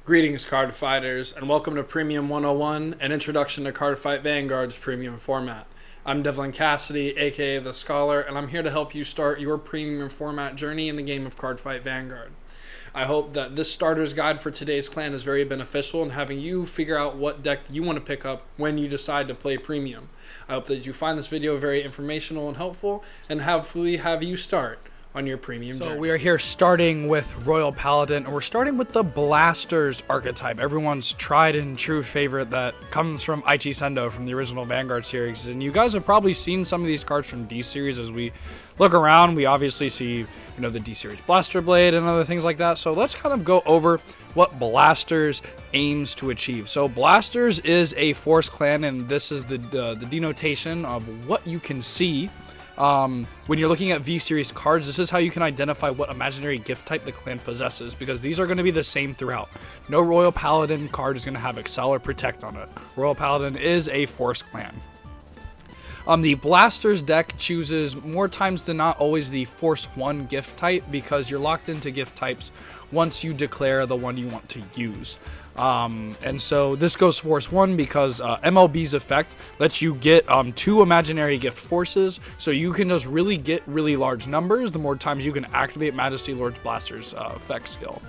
Greetings, card fighters, and welcome to Premium 101, an introduction to Cardfight Vanguard's premium format. I'm Devlin Cassidy, aka The Scholar, and I'm here to help you start your premium format journey in the game of Cardfight Vanguard. I hope that this starter's guide for today's clan is very beneficial in having you figure out what deck you want to pick up when you decide to play premium. I hope that you find this video very informational and helpful, and hopefully have you start on your premium journey. So we are here starting with Royal Paladin, and we're starting with the Blasters archetype, everyone's tried and true favorite that comes from Aichi Sendo from the original Vanguard series. And you guys have probably seen some of these cards from D series. As we look around, we obviously see, the D series Blaster Blade and other things like that. So let's kind of go over what Blasters aims to achieve. So Blasters is a force clan, and this is the denotation of what you can see when you're looking at V-Series cards. This is how you can identify what imaginary gift type the clan possesses, because these are going to be the same throughout. No Royal Paladin card is going to have Excel or Protect on it. Royal Paladin is a Force clan. The Blasters deck chooses more times than not always the Force 1 gift type, because you're locked into gift types once you declare the one you want to use. And so this goes Force 1 because MLB's effect lets you get 2 imaginary gift forces, so you can just really get really large numbers the more times you can activate Majesty Lord's Blaster's effect skill.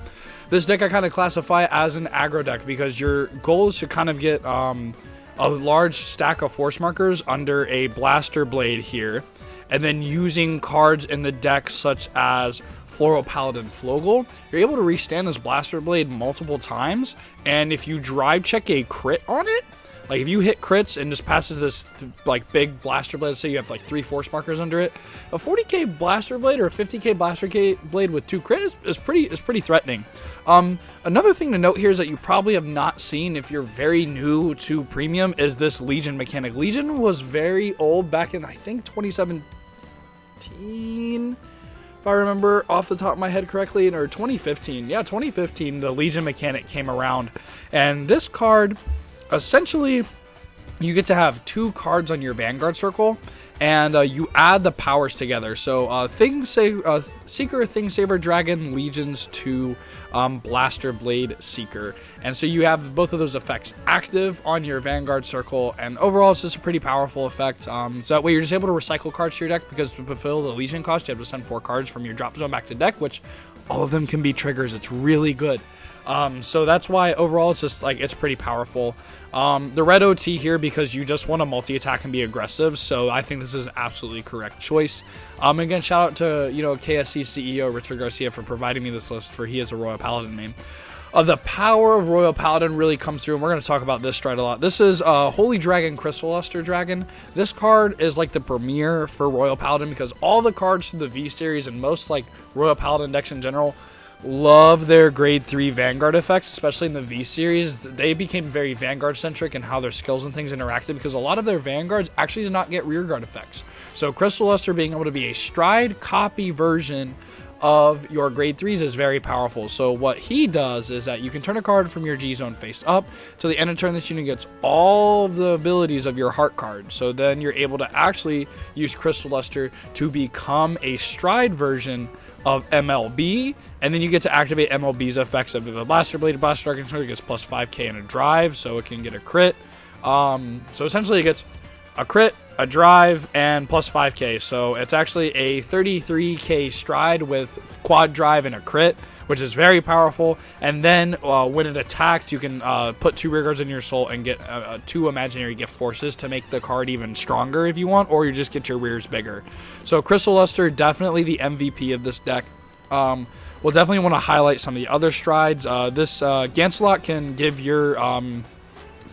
This deck I kind of classify as an aggro deck because your goal is to kind of get a large stack of force markers under a Blaster Blade here, and then using cards in the deck such as Royal Paladin Flogel, you're able to restand this Blaster Blade multiple times, and if you drive check a crit on it, like if you hit crits and just pass it to this like big Blaster Blade, let's say you have like 3 force markers under it, a 40k Blaster Blade or a 50k Blaster Blade with 2 crit is pretty threatening. Another thing to note here is that you probably have not seen if you're very new to Premium is this Legion mechanic. Legion was very old back in, I think, 2017. If I remember off the top of my head correctly, or 2015. Yeah, 2015, the Legion mechanic came around. And this card, essentially, you get to have 2 cards on your Vanguard circle, and you add the powers together. So Seeker, Thingsaver, Dragon, Legions to Blaster Blade, Seeker. And so you have both of those effects active on your Vanguard circle, and overall it's just a pretty powerful effect. So that way you're just able to recycle cards to your deck, because to fulfill the Legion cost, you have to send 4 cards from your drop zone back to deck, which all of them can be triggers. It's really good. So that's why overall it's just like, it's pretty powerful. The red OT here because you just want to multi-attack and be aggressive, so I think this is an absolutely correct choice. Again, shout out to KSC CEO Richard Garcia for providing me this list, for he is a Royal Paladin main. The power of Royal Paladin really comes through, and we're going to talk about this stride a lot. This is Holy Dragon Crystal Luster Dragon. This card is like the premier for Royal Paladin, because all the cards from the V series and most like Royal Paladin decks in general love their grade 3 Vanguard effects, especially in the V series. They became very Vanguard centric in how their skills and things interacted, because a lot of their Vanguards actually did not get rearguard effects. So Crystal Luster being able to be a stride copy version of your grade 3s is very powerful. So what he does is that you can turn a card from your G zone face up. Till the end of turn, this unit gets all the abilities of your heart card. So then you're able to actually use Crystal Luster to become a stride version of MLB, and then you get to activate MLB's effects of the Blaster Blade. Blaster Dragon gets plus 5k and a drive, so it can get a crit. So essentially it gets a crit, a drive, and plus 5k, so it's actually a 33k stride with quad drive and a crit, which is very powerful. And then when it attacks, you can put 2 rearguards in your soul and get 2 imaginary gift forces to make the card even stronger if you want, or you just get your rears bigger. So Crystal Luster, definitely the MVP of this deck. We'll definitely want to highlight some of the other strides. This Gancelot can give your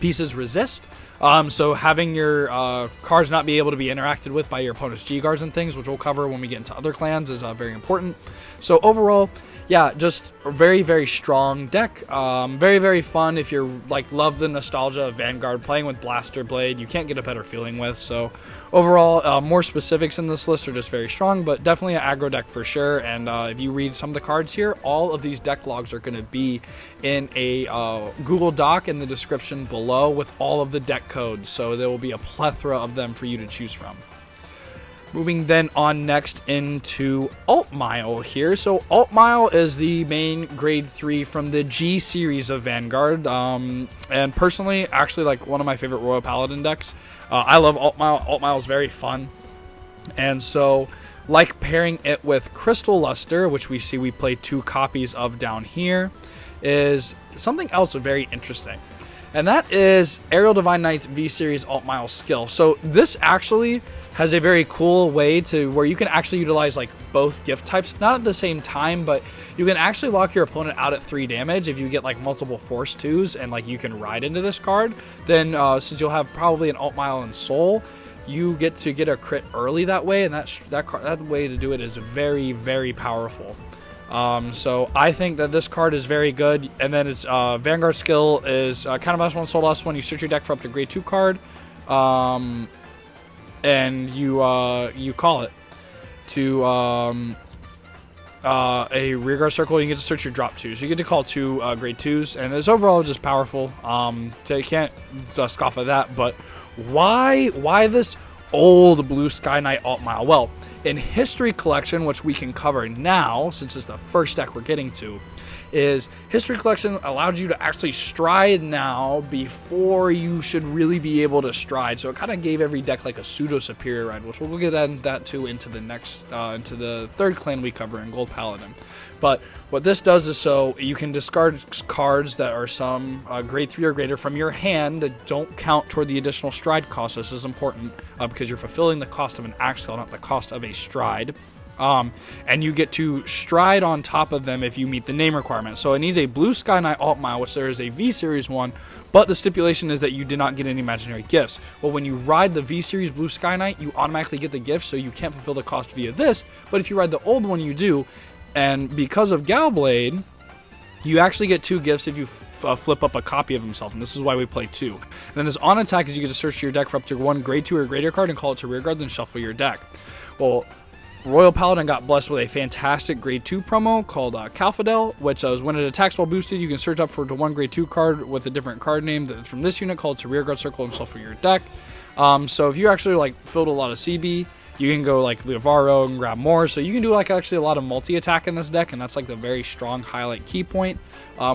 pieces resist. So having your cards not be able to be interacted with by your opponent's G-Guards and things, which we'll cover when we get into other clans, is very important. So overall, yeah, just a very, very strong deck. Very, very fun if you're like love the nostalgia of Vanguard. Playing with Blaster Blade, you can't get a better feeling with. So overall, more specifics in this list are just very strong, but definitely an aggro deck for sure. And if you read some of the cards here, all of these deck logs are going to be in a Google Doc in the description below with all of the deck codes. So there will be a plethora of them for you to choose from. Moving then on next into Alt Mile here. So Alt Mile is the main grade 3 from the G series of Vanguard. And personally, actually like one of my favorite Royal Paladin decks. I love Alt Mile. Alt Mile is very fun. And so like pairing it with Crystal Luster, which we see we play 2 copies of down here, is something else very interesting. And that is Aerial Divine Knight's V-Series Alt Mile skill. So this actually has a very cool way to where you can actually utilize like both gift types, not at the same time, but you can actually lock your opponent out at 3 damage if you get like multiple Force 2s and like you can ride into this card. Then since you'll have probably an Alt Mile and Soul, you get to get a crit early that way, and that way to do it is very, very powerful. So I think that this card is very good. And then its Vanguard skill is kind of last one, soul last one. You search your deck for up to grade 2 card, and you call it to a rearguard circle. You get to search your drop 2, so you get to call 2 grade 2s, and it's overall just powerful. So you can't scoff at that. But why this old Blue Sky Knight Alt Mile? Well, in History Collection, which we can cover now, since it's the first deck we're getting to, is History Collection allowed you to actually stride now before you should really be able to stride. So it kind of gave every deck like a pseudo superior ride, which we'll get that too into the next, into the third clan we cover in Gold Paladin. But what this does is so you can discard cards that are some grade 3 or greater from your hand that don't count toward the additional stride cost. This is important because you're fulfilling the cost of an axe skill, not the cost of a stride. And you get to stride on top of them if you meet the name requirement. So it needs a Blue Sky Knight Alt Mile, which there is a V-Series one, but the stipulation is that you did not get any imaginary gifts. Well, when you ride the V-Series Blue Sky Knight, you automatically get the gift, so you can't fulfill the cost via this, but if you ride the old one, you do. And because of Galblade, you actually get 2 gifts if you flip up a copy of himself, and this is why we play 2. And then his on attack is you get to search your deck for up to 1 grade 2 or greater card and call it to rearguard, then shuffle your deck. Well, Royal Paladin got blessed with a fantastic grade 2 promo called Calfadel, which is when it attacks while boosted, you can search up for to 1 grade 2 card with a different card name that's from this unit, called to rearguard circle and shuffle your deck. So if you actually like filled a lot of CB, you can go like Leovaro and grab more. So you can do like actually a lot of multi-attack in this deck, and that's like the very strong highlight key point,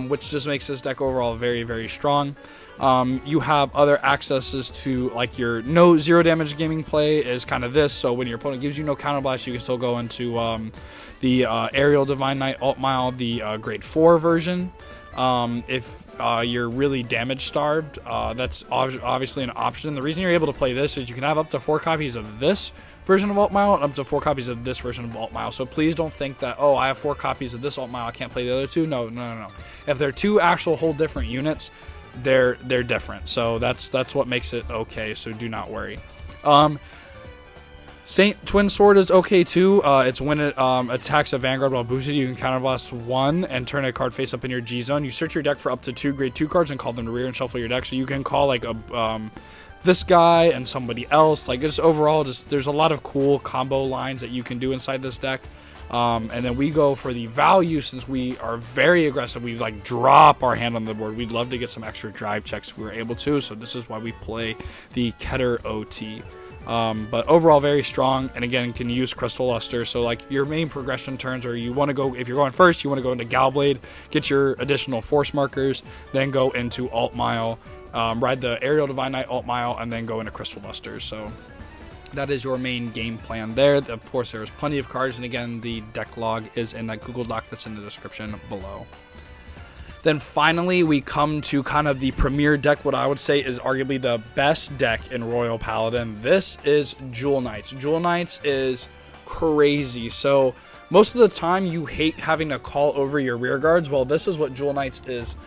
which just makes this deck overall very, very strong. You have other accesses to like your no 0 damage gaming play is kind of this. So when your opponent gives you no counterblast, you can still go into the Aerial Divine Knight Alt Mile, the grade 4 version. If you're really damage starved, that's obviously an option. The reason you're able to play this is you can have up to 4 copies of this version of Alt Mile and up to 4 copies of this version of Alt Mile. So please don't think that, oh, I have 4 copies of this Alt Mile, I can't play the other 2. No. If they're 2 actual whole different units, they're different. So that's what makes it okay. So do not worry. Saint Twin Sword is okay too. It's when it attacks a Vanguard while boosted, you can counterblast 1 and turn a card face up in your G zone. You search your deck for up to 2 grade 2 cards and call them to rear and shuffle your deck. So you can call like a this guy and somebody else. Like just overall, there's a lot of cool combo lines that you can do inside this deck. And then we go for the value, since we are very aggressive. We like drop our hand on the board. We'd love to get some extra drive checks if we were able to. So this is why we play the Keter OT. But overall very strong, and again can use Crystal Luster. So like your main progression turns, or you want to go, if you're going first, you want to go into Galblade, get your additional force markers, then go into Alt Mile, ride the Aerial Divine Knight Alt Mile, and then go into Crystal Luster. So that is your main game plan there. Of course, there's plenty of cards, and again, the deck log is in that Google Doc that's in the description below. Then finally, we come to kind of the premier deck, what I would say is arguably the best deck in Royal Paladin. This is Jewel Knights. Jewel Knights is crazy. So most of the time, you hate having to call over your rear guards. Well, this is what Jewel Knights is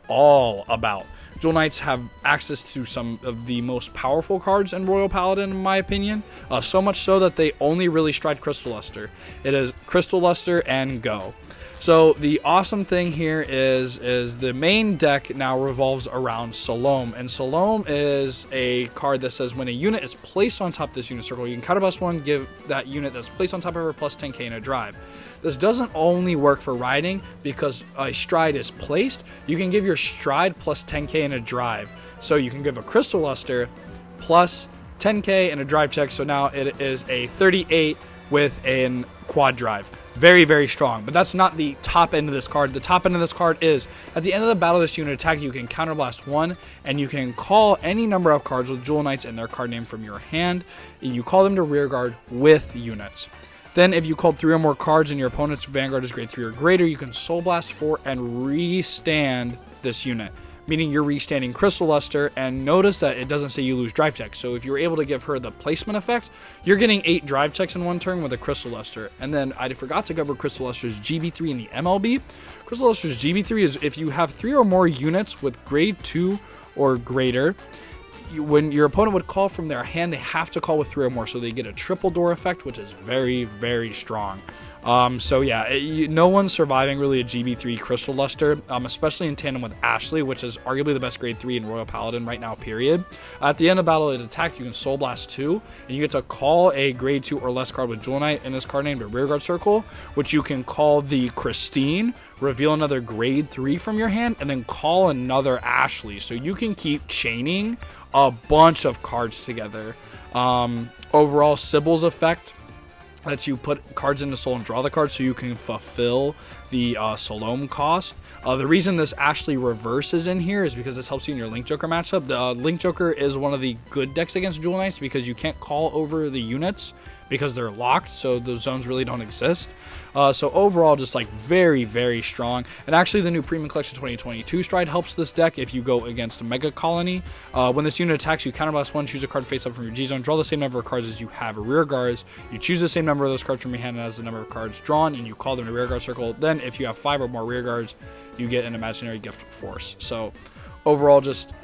all about. Jewel Knights have access to some of the most powerful cards in Royal Paladin, in my opinion. So much so that they only really stride Crystal Luster. It is Crystal Luster and go. So the awesome thing here is the main deck now revolves around Salome. And Salome is a card that says when a unit is placed on top of this unit circle, you can counterblast 1, give that unit that's placed on top of her plus 10k in a drive. This doesn't only work for riding, because a stride is placed. You can give your stride plus 10k in a drive. So you can give a Crystal Luster plus 10K and a drive check, so now it is a 38 with a quad drive. Very, very strong. But that's not the top end of this card. The top end of this card is, at the end of the battle this unit attack, you can counterblast 1, and you can call any number of cards with Jewel Knights and their card name from your hand, and you call them to rear guard with units. Then if you called 3 or more cards and your opponent's Vanguard is grade 3 or greater, you can Soul Blast 4 and restand this unit, meaning you're restanding Crystal Luster. And notice that it doesn't say you lose drive checks. So if you're able to give her the placement effect, you're getting 8 drive checks in one turn with a Crystal Luster. And then I forgot to cover Crystal Luster's GB3 in the MLB. Crystal Luster's GB3 is if you have 3 or more units with grade 2 or greater, when your opponent would call from their hand, they have to call with 3 or more, so they get a triple door effect, which is very, very strong. So yeah, no one's surviving really a GB3 Crystal Luster, especially in tandem with Ashley, which is arguably the best grade 3 in Royal Paladin right now, period. At the end of battle, it attacks, you can Soul Blast 2, and you get to call a grade 2 or less card with Jewel Knight in this card name to Rearguard Circle, which you can call the Christine, reveal another grade 3 from your hand, and then call another Ashley. So you can keep chaining a bunch of cards together. Overall, Sibyl's effect lets you put cards into Soul and draw the card so you can fulfill the Salome cost. The reason this Ashley reverse is in here is because this helps you in your Link Joker matchup. The Link Joker is one of the good decks against Jewel Knights because you can't call over the units because they're locked, so those zones really don't exist. So overall, just like very, very strong. And actually, the new Premium Collection 2022 Stride helps this deck if you go against a Mega Colony. When this unit attacks, you counterblast 1, choose a card face up from your G zone, draw the same number of cards as you have rear guards. You choose the same number of those cards from your hand as the number of cards drawn, and you call them to rear guard circle. Then, if you have 5 or more rear guards, you get an imaginary gift force. So overall, just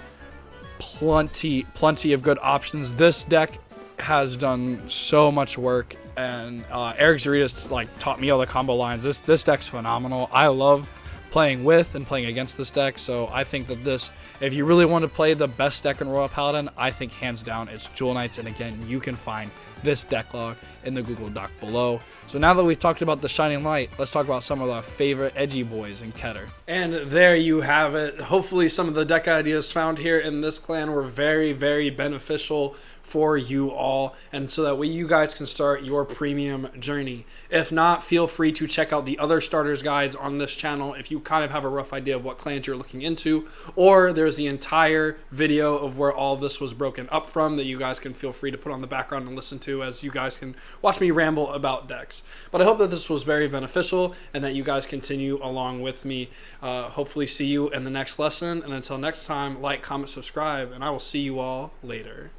plenty of good options. This deck has done so much work, and Eric Zaritas like taught me all the combo lines. This deck's phenomenal. I love playing with and playing against this deck, so I think that this, if you really want to play the best deck in Royal Paladin, I think hands down it's Jewel Knights. And again, you can find this deck log in the Google Doc below. So now that we've talked about the Shining Light, let's talk about some of our favorite edgy boys in Keter. And there you have it. Hopefully some of the deck ideas found here in this clan were very, very beneficial for you all, and so that way you guys can start your premium journey. If not, feel free to check out the other starters guides on this channel if you kind of have a rough idea of what clans you're looking into, or there's the entire video of where all of this was broken up from that you guys can feel free to put on the background and listen to as you guys can watch me ramble about decks. But I hope that this was very beneficial and that you guys continue along with me. Hopefully see you in the next lesson, and until next time, like, comment, subscribe, and I will see you all later.